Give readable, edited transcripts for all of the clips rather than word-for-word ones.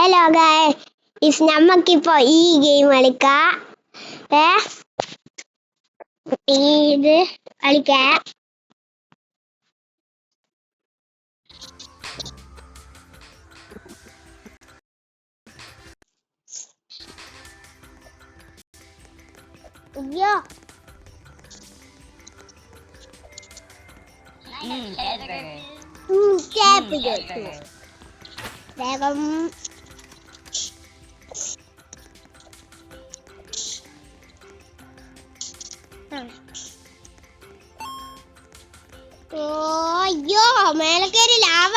Hello guys, നമുക്കിപ്പോ ഈ game കളിക്കാം. ഇത് കളിക്കാം. അയ്യോ വേഗം അയ്യോ മേലെ കയറി ലാവ.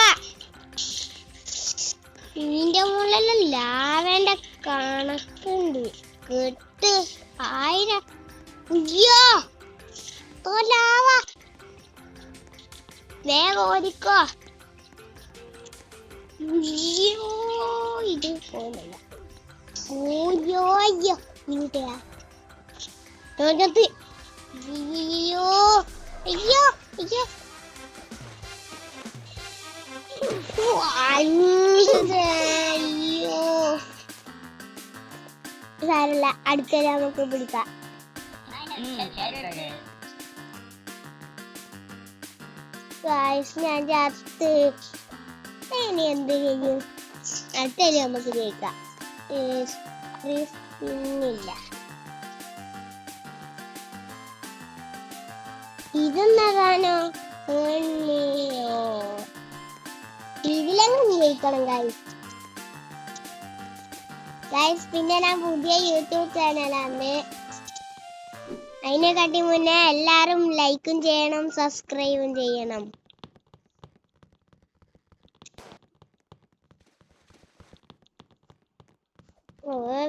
ഇതിന്റെ മുകളിൽ ലാവേന്റെ കണക്കുണ്ട്. കെട്ട് 1000. അയ്യോ ലാവ, വേഗം ഓടിക്കോ. ഇത് പോകുന്നില്ല. അയ്യോ അയ്യോ നീട്ടയാ തോറ്റത്ത്. അയ്യോ അയ്യോ അയ്യോ അയ്യോ സാരല്ല, അടുത്ത നമുക്ക് പിടിക്കാം. ഞാൻ ചത്ത്. ഇനി എന്ത് ചെയ്യും? അടുത്തല്ലേ നമുക്ക് ജയിക്കാം. ഇല്ല, ഇതെന്നതാണോ? ഇതിലെങ്ങനെ ജയിക്കണം ഗൈസ്. പിന്നെ ഞാൻ പുതിയ യൂട്യൂബ് ചാനലാണ്. അതിനെക്കാട്ടി മുന്നേ എല്ലാരും ലൈക്കും ചെയ്യണം, സബ്സ്ക്രൈബും ചെയ്യണം.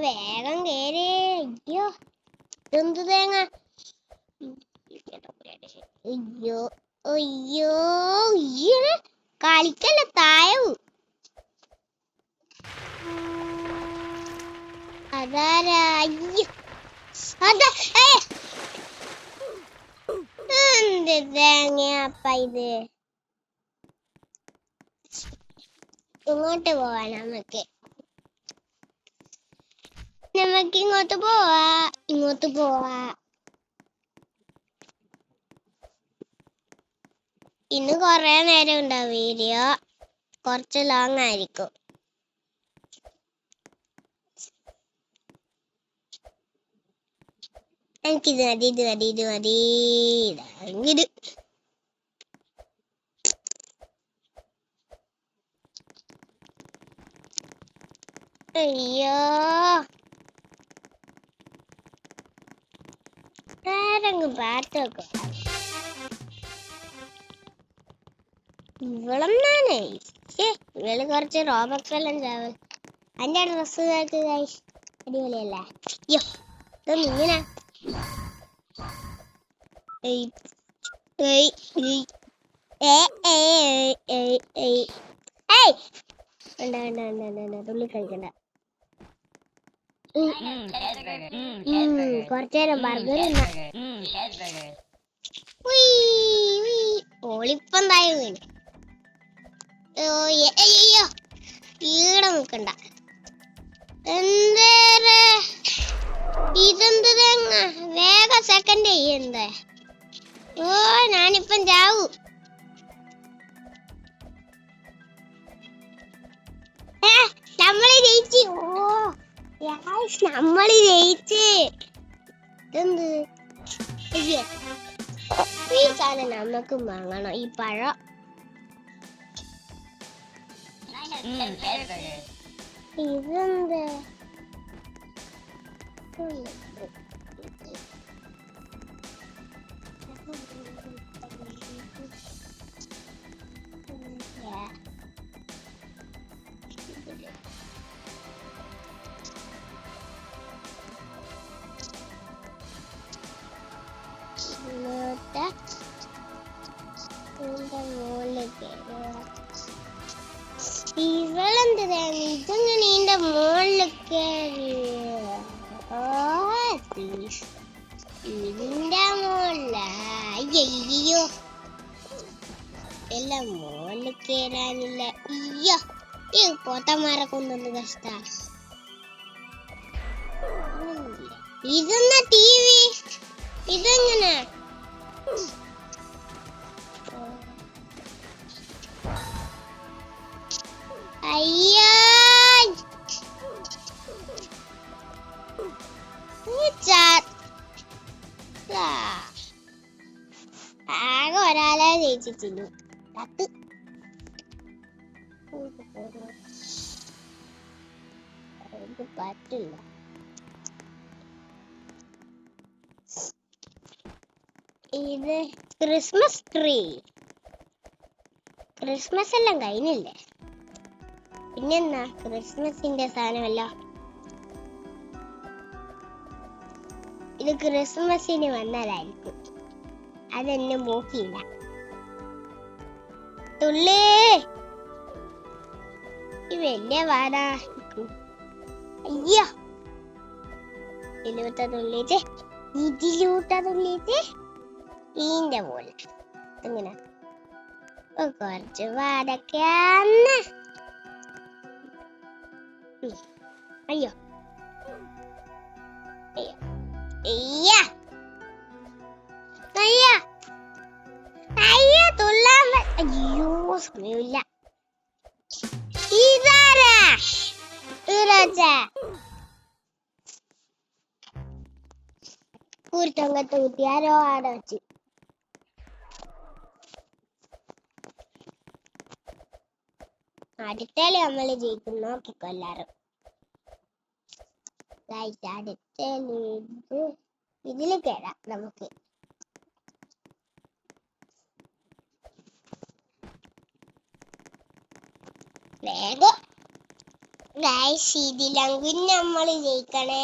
വേഗം കേറി. അയ്യോ എന്ത് തേങ്ങ. അയ്യോ അയ്യോ കളിക്കല്ല തായവും. അതാരാ? അയ്യോ അതാ എന്ത് തേങ്ങയപ്പ ഇത്. ഇങ്ങോട്ട് പോവാ. നമുക്ക് ഇങ്ങോട്ട് പോവാ. ഇങ്ങോട്ട് പോവാ. ഇന്ന് കൊറേ നേരം ഉണ്ടാവും വീഡിയോ. കുറച്ച് ലോങ് ആയിരിക്കും. എനിക്കിത് മതി, ഇത് മതി, ഇത് മതി. ഇത് അയ്യോ ആരെങ്കിലും പാട്ട് വെക്കും. ഇവളെന്നാണ് ഇവള് കുറച്ച് റോബക്സെല്ലാം ചാവ്. അതിന്റെ ഡ്രസ് അടിപൊളിയല്ലേ? അയ്യോ ഇതൊന്നും ഇങ്ങനെ തുള്ളി കളിക്കണ്ട. കുറച്ചേരം ബർഗർ ഓളിപ്പന്തായോ. അയ്യോ ഈടെ നിക്കണ്ട. എന്തേരെ ഇതെന്ത് തേങ്ങ. വേഗം സെക്കൻഡ് ചെയ്യണ്ടേ. ഓ ഞാനിപ്പം ചാവൂ. നമ്മള് ജയിച്ചു. നമ്മള് ജയിച്ച്. ഇതെന്ത് ഈ സാധനം നമുക്ക് വാങ്ങണം. ഈ പഴം ഇതെന്ത് ഇവളെന്ത് തേങ്ങ. ഇതെങ്ങനെ ഇതിന്റെ മുകളിൽ കയറി. ഇതിന്റെ മുകളില. അയ്യോ എല്ലാം മുകളിൽ കയറാനില്ല. അയ്യോ ഈ പോത്തന്മാരെ കൊണ്ടൊന്ന് കഷ്ട. ഇതെന്നാ TV? ഇതെങ്ങനെ? അയ്യോ, ആകെ ഒരാളെ ജയിച്ചിട്ടുള്ളൂ. പറ്റില്ല. ഇത് ക്രിസ്മസ് ട്രീ. ക്രിസ്മസ് എല്ലാം കഴിഞ്ഞില്ലേ? പിന്നെന്നാ ക്രിസ്മസിന്റെ സാധനമല്ലോ. ഇത് ക്രിസ്മസിന് വന്നതായിരിക്കും. അതെന്നെ നോക്കിയില്ല. തുള്ളി ഈ വലിയ വാടാ. അയ്യോ, ഇതിലൂട്ട തുള്ളിയിട്ട് ഇതിന്റെ പോലെ ഇങ്ങനെ കുറച്ച് വാടൊക്കെയാണ്. അയ്യോ അയ്യോ അയ്യ അയ്യ അയ്യ തുള്ളാൻ. അയ്യോ സമയമില്ല. ഇതാരാ കൂർത്തങ്കത്ത് കുത്തിയാരോ ആടെ വെച്ച്. അടുത്തേല് നമ്മള് ജയിക്കും. നോക്കിക്കോ എല്ലാരും. അടുത്തേല് ഇതില് കേറാം നമുക്ക്. വേഗം ഇതിലെങ്കിലും നമ്മള് ജയിക്കണേ.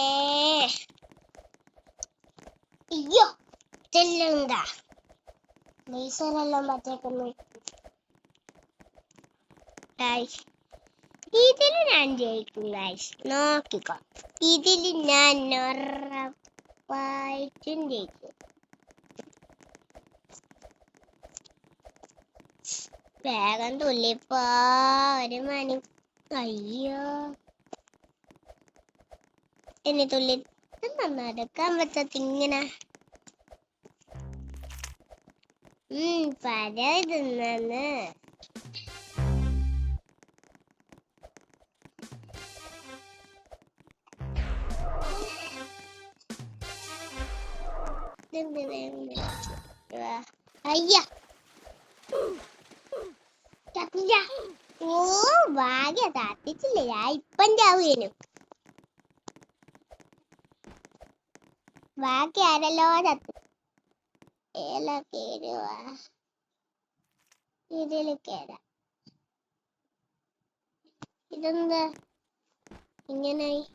അയ്യോ ചെല്ലുണ്ടാ ലേസറെല്ലാം പറ്റേക്കുന്നു. ഇതില് ഞാൻ ജയിക്കും ഗൈസ്, നോക്കിക്കോ. ഇതില് ഞാൻ ഉറപ്പായിട്ടും ജയിക്കും. വേഗം തുള്ളിപ്പോ, ഒരു മണി. അയ്യോ എന്നെ തുള്ളി നടക്കാൻ പറ്റത്തിങ്ങനെ. പരന്ന് അയ്യ. ഓ ഭാഗ്യ തട്ടിച്ചില്ല. ഞാൻ ഇപ്പം ചാവുകയും ബാക്കി ആരല്ലോ ചത്തു. ഏല കേറുവാ. ഇതില് കേറാം. ഇതെന്താ ഇങ്ങനെ?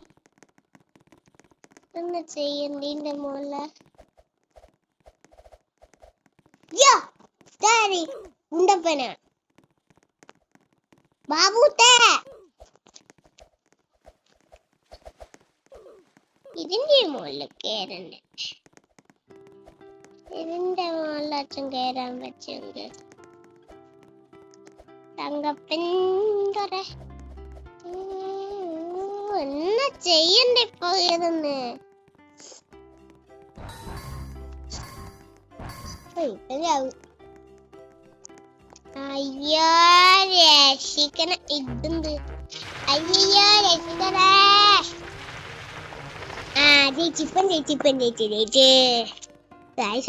ഇതെന്താ ചെയ്യണ്ടീന്റെ മോള? ഉണ്ടപ്പന ബാബു ഇതിന്റെ മുകളിൽ കേറണ്ടേ? ഇതിന്റെ മുകളിൽ അച്ഛൻ കേറാൻ പറ്റുന്നുണ്ട്. തങ്കപ്പൻ എന്നാ ചെയ്യണ്ടേ ഇപ്പൊ? ഏതെന്ന് അയ്യോ രക്ഷിക്കണ. ഇതെന്ത്? അയ്യോ രക്ഷിക്കണേ. ജയിച്ചിപ്പം ജയിച്ചേ.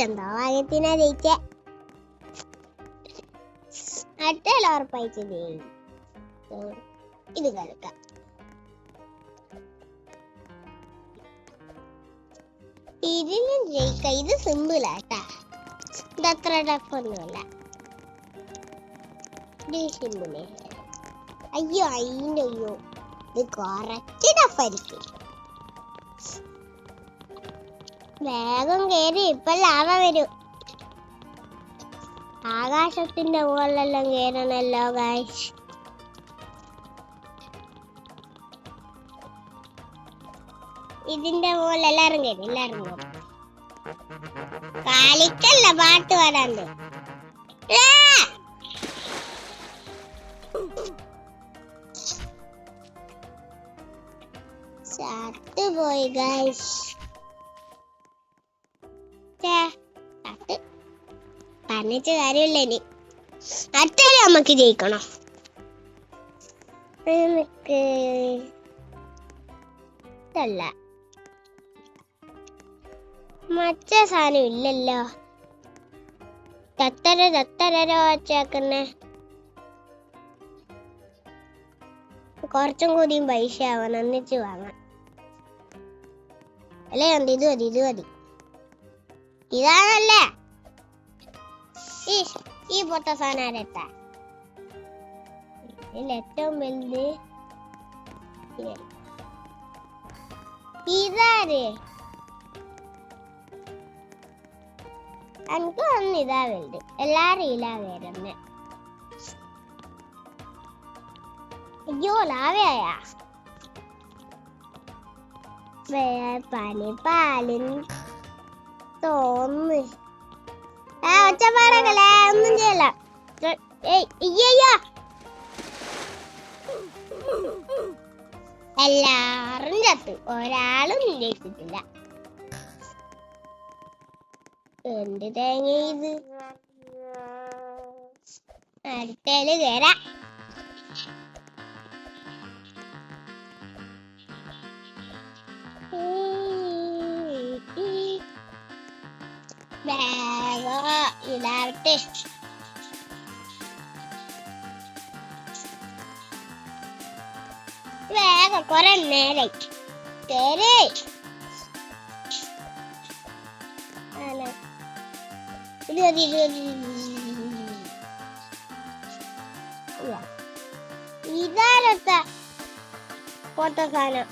എന്തോ ഭാഗ്യത്തിനാ ജയിച്ചേ. അടുത്തല്ല ഉറപ്പായിട്ട് ഇത് കളിക്കാം. ഇതിലും ജയിക്കാം. ഇത് സിമ്പിളാട്ടാ. ഇതത്ര ടഫൊന്നുമല്ല. സിമ്പിള്. അയ്യോ അയ്യോ ഇത് കുറച്ച് ടഫായിരിക്കും. വേഗം കേറി. ഇപ്പൊ ലാവ വരും. ആകാശത്തിന്റെ മുകളിലെല്ലാം കേറണല്ലോ ഗൈസ്. ഇതിന്റെ മുകളിൽ എല്ലാരും കയറി. എല്ലാരും കളിക്കല്ല, പാട്ട് പാടാണ്ട്. ചത്തുപോയി ഗൈസ്. പറഞ്ഞിട്ട് കാര്യമില്ല. ഇനി അടുത്തേല് നമുക്ക് ജയിക്കണം. ഇതല്ല മറ്റേ സാധനം ഇല്ലല്ലോ. തത്തരോ വച്ചാക്കുന്നേ. കുറച്ചും കൂടിയും പൈസ ആവണം എന്നിട്ട് വാങ്ങാം. അല്ലേ ഉണ്ട്. ഇത് മതി. ഇതാണല്ലേ ഈ പൊട്ട സാധനം ആരെത്താ. ഇതിൽ ഏറ്റവും വലുത് ഇതാര്. എനിക്ക് ഒന്ന് ഇതാ വലുത്. എല്ലാരും ഇലാ വരുന്നെ. അയ്യോ ലാവയാ. പാലിൻ തോന്ന്. ഒച്ചപ്പാടക്കല്ലേ, ഒന്നും ചെയ്യല്ല. അയ്യോ എല്ലാരും ചത്തു, ഒരാളും ജയിച്ചിട്ടില്ല. എന്ത് തേങ്ങ ഇത്. അടുത്തേല് കേറാം. ഇതാവട്ടെ. വേഗം കൊറേ നേരായി കേറി. ഇതാരത്ത പൊട്ട സാധനം.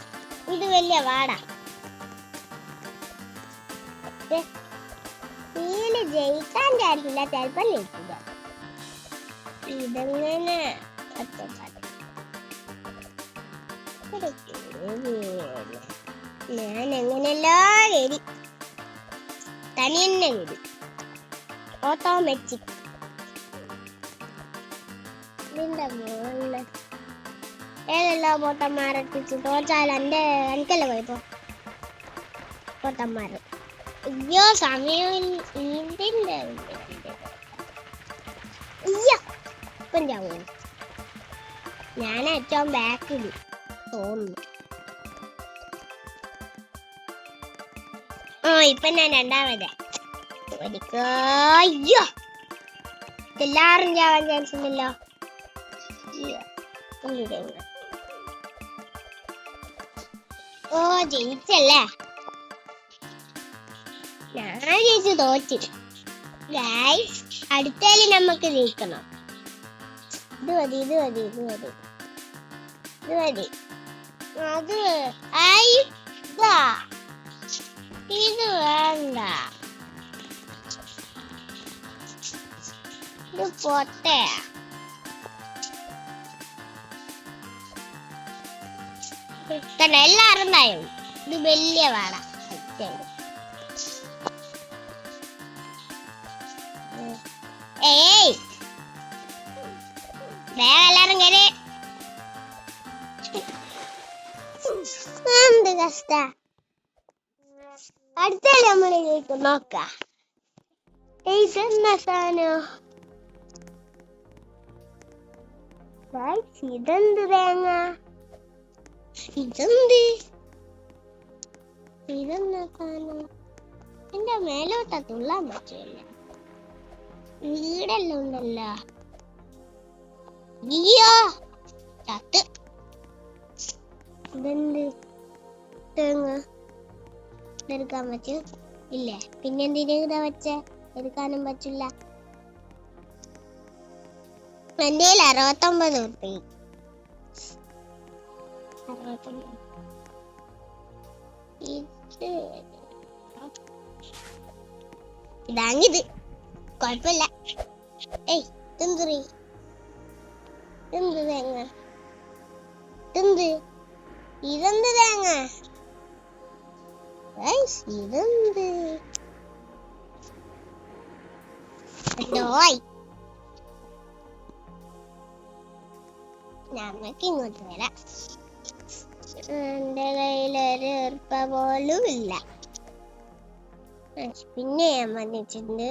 ഇത് വലിയ വാടാ. ഇതില് ജയിക്കാൻ ചാൻസില്ല, ചിലപ്പം ജയിക്കില്ല. ഇതെങ്ങനെ ഞാൻ എങ്ങനെയല്ലോ കയറി. തനി തന്നെ കയറി. ഓട്ടോമാറ്റിക്. ഇതിന്റെ മുകളില് ഏതെല്ലോ പൊട്ടന്മാരെത്തിച്ച് തോച്ചാൽ എനിക്കല്ലേ പോയപ്പോ പൊട്ടന്മാര്. അയ്യോ സമയം ഇതിന്റെ ഇപ്പം ചാവും. ഞാൻ ഏറ്റവും ബാക്കിൽ തോന്നുന്നു. ഇപ്പൊ ഞാൻ രണ്ടാമത്. അയ്യോ എല്ലാരും ചാവാൻ ചാൻസ് ഉണ്ടല്ലോ. ജയിച്ചല്ലേ. ഞാൻ ജയിച്ചു തോറ്റു ഗൈസ്. അടുത്തേല് നമുക്ക് ജയിക്കണം. ഇത് മതി. അത് ഇത് വേണ്ട. ഇത് പോട്ടെ. എല്ലാരും തായും. ഇത് വലിയ വാട. എല്ലാരും കയറി. എന്ത് കഷ്ട. അടുത്തല്ലേ നമ്മള് ജയിക്കും. നോക്കാം. ഇതെന്നാ സാധനം. ഇതെന്ത് തേങ്ങ. ഇതെന്നാ സാധനം. എന്റെ മേലോട്ട തുള്ളാൻ പറ്റില്ല. വീടെല്ലാം ഉണ്ടല്ലോ. അയ്യോ ചത്ത്. ഇതെന്ത് തേങ്ങ. ഇതെടുക്കാൻ പറ്റും ഇല്ലേ? പിന്നെന്തിനാ വെച്ചേ? എടുക്കാനും പറ്റില്ല. എന്റെ 69 ഉറുപ്പിക. ഇതാങ്ങിത് കൊഴപ്പില്ല. എന്ത് തേങ്ങ. ഇതെന്ത് തേങ്ങ. ഇതെന്ത് ഞങ്ങൾക്ക് ഇങ്ങോട്ട് വരാം. എന്റെ കയ്യിലൊരു ഉറുപ്പ പോലും ഇല്ല. പിന്നെ ഞാൻ വന്നിട്ടുണ്ട്.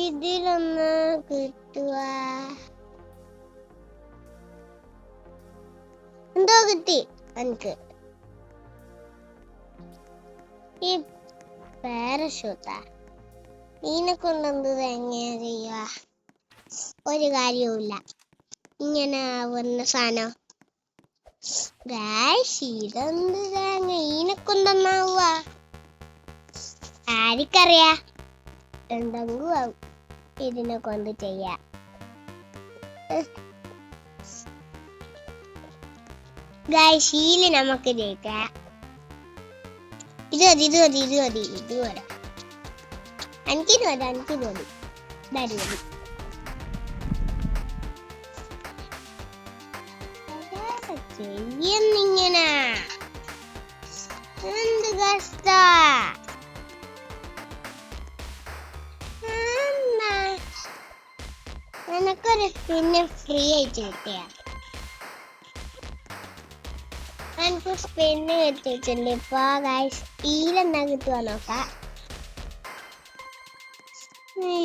ഇതിലൊന്ന് കിട്ടുക. എന്തോ കിട്ടി എനിക്ക്. ഈ പാരഷൂട്ടാ. ഇതിനെ കൊണ്ടെന്ത് എങ്ങനെയാ ചെയ്യുക? ഒരു കാര്യവുമില്ല. ഇങ്ങനെ ആവുന്ന സാധനം. ഇതെന്ത് തേങ്ങ? ഇതിനെ കൊണ്ടെന്നാവുക? ആർക്കറിയാ? എന്തെങ്കിലും ആവും ഇതിനെ കൊണ്ട് ചെയ്യാ. ശീല നമുക്ക് ജയിക്കാം. ഇത് മതി. വരാം. എനിക്കിത് മതി. ചെയ്യുന്നിങ്ങനെ എന്ത് കഷ്ട. എനക്കൊരു സ്പിന്ന് ഫ്രീ ആയിട്ട് കിട്ടിയ. എനിക്ക് സ്പിന്ന് കിട്ടിയിട്ടുണ്ട്. ഇപ്പൊ ഈലെന്നാ കിട്ടുക നോക്കാം.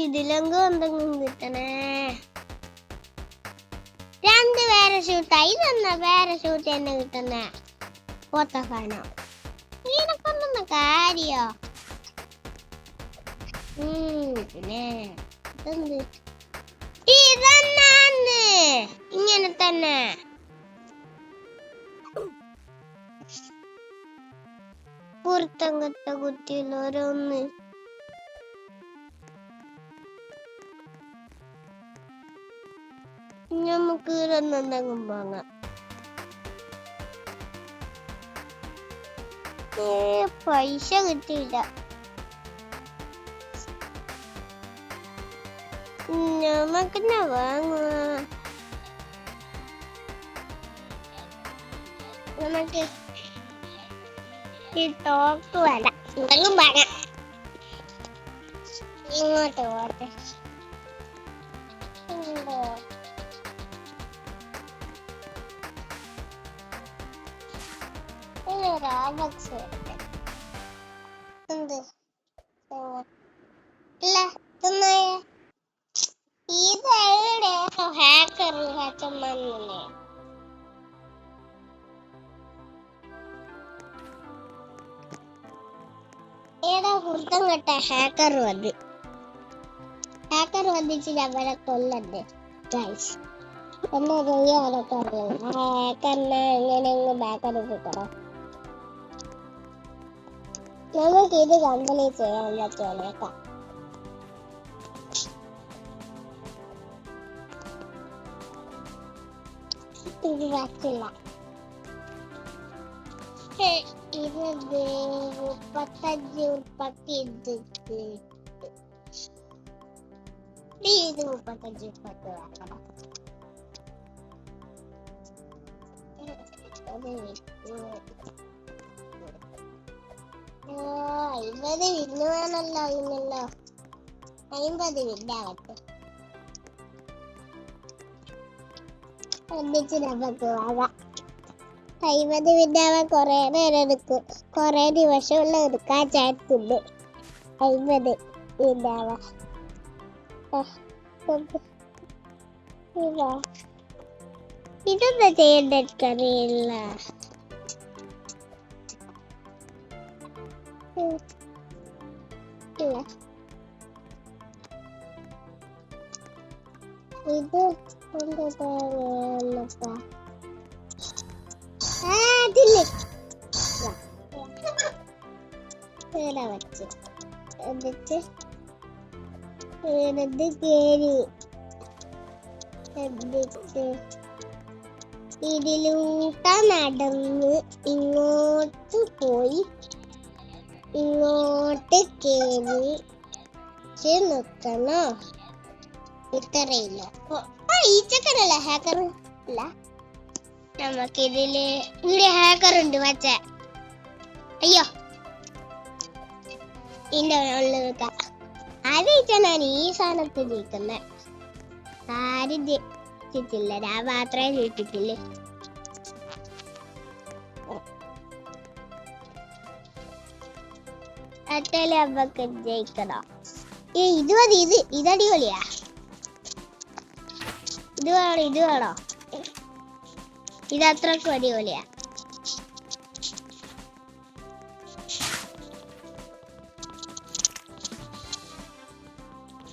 ഇതിലെങ്കും എന്തെങ്കിലും കിട്ടണേ. 2 പാരഷൂട്ടായി. ഇതെന്നാ പാരഷൂട്ട് തന്നെ കിട്ടുന്നേ? പോത്ത സാധനം. ഇതിനെക്കൊണ്ടൊന്ന കാര്യോ? പിന്നെ ഇതെന്ത്? ഇതെന്നാന്ന് ഇങ്ങനെ തന്നെ. പുറത്തങ്കത്ത കുത്തിയിൽ ഓരോന്ന്. നമുക്ക് എന്തെങ്കിലും വാങ്ങാം. പൈസ കിട്ടിയില്ല. നമുക്കെന്നാ വാങ്ങുക? നമുക്ക് ഈ ടോപ്പ് വേണ്ട. എന്തെങ്കിലും വാങ്ങാം. ഇങ്ങോട്ട് പോട്ടെ. എന്ത് ഇല്ല ഇതെവിടെ ഹാക്കർ ഹച്ചമ്മന്നെ. ഏടാ വൃത്തം കെട്ട ഹാക്കർ വന്നിട്ട് അവരെ കൊല്ലണ്ടേ ഗൈസ്. എന്നെ ചെയ്യാനൊക്കെ അറിയാം. ഹാക്കറിനെ എങ്ങനെയെങ്കിലും ബാക്കറി കിട്ടണം. നമുക്ക് ഇത് കമ്പനി ചെയ്യാൻ പറ്റുമല്ലേക്കാം. ഇത് പറ്റില്ല. 35 ഉറുപ്പക്ക് ഇത് ഇത് 35 ഉറുപ്പക്ക് വേണം. ഇത് വിന്ന് വേണല്ലോ. ഇന്നല്ലോ 50 വിന്നാവട്ടെ. ഒന്നിച്ച് നമുക്ക് വാങ്ങാം. 50 വിന്നാവാൻ കൊറേ നേരം എടുക്കും. കൊറേ ദിവസമുള്ള എടുക്കാൻ ചാൻസ് ഉണ്ട്. 50 വിന്നാവാൻ ഇതൊന്നും ചെയ്യേണ്ട എനിക്കറിയില്ല. ഇത് വെച്ച് എന്നിട്ട് കേറി എന്നിട്ട് ഇതിലൂടെ നടന്ന് ഇങ്ങോട്ട് പോയി ഇങ്ങോട്ട് കേറി നിക്കണോ? ഇത്രയില്ല. ഈ ചക്കനല്ല ഹാക്കർ ഇല്ല. നമുക്കിതില് ഇവിടെ ഹാക്കർ ഉണ്ട്. വച്ച അയ്യോ ഇതിന്റെ ഉള്ളിൽ വെക്കാം. ആദ്യമായിട്ടാണ് ഈ സാധനത്തിൽ ജയിക്കുന്നത്. ആരും ജയിച്ചിട്ടില്ല. ഞാൻ മാത്രമേ ജയിച്ചിട്ടില്ല. എന്നിട്ടല്ലേ നമുക്ക് ജയിക്കണം. ഇത് മതി. ഇതടിപൊളിയാ. ഇത് വേണോ? ഇത് അത്രക്കും അടിപൊളിയാ.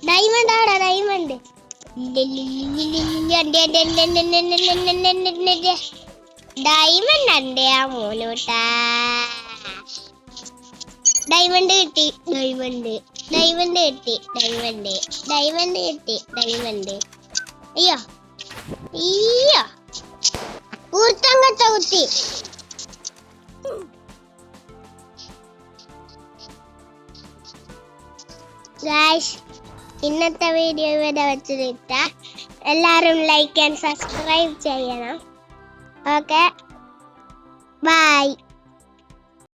ഡയമണ്ട് ആടാ, ഡയമണ്ട്. ഡയമണ്ട് അണ്ടേ ആ മോനൂട്ടാ. ഡയമണ്ട് കിട്ടി. അയ്യോ ഊർത്തങ്ങട്ട കുത്തി. ഗായ്സ്, ഇന്നത്തെ വീഡിയോ ഇവിടെ വെച്ചിട്ട. എല്ലാരും ലൈക്ക് ആൻഡ് സബ്സ്ക്രൈബ് ചെയ്യണം. Okay, by.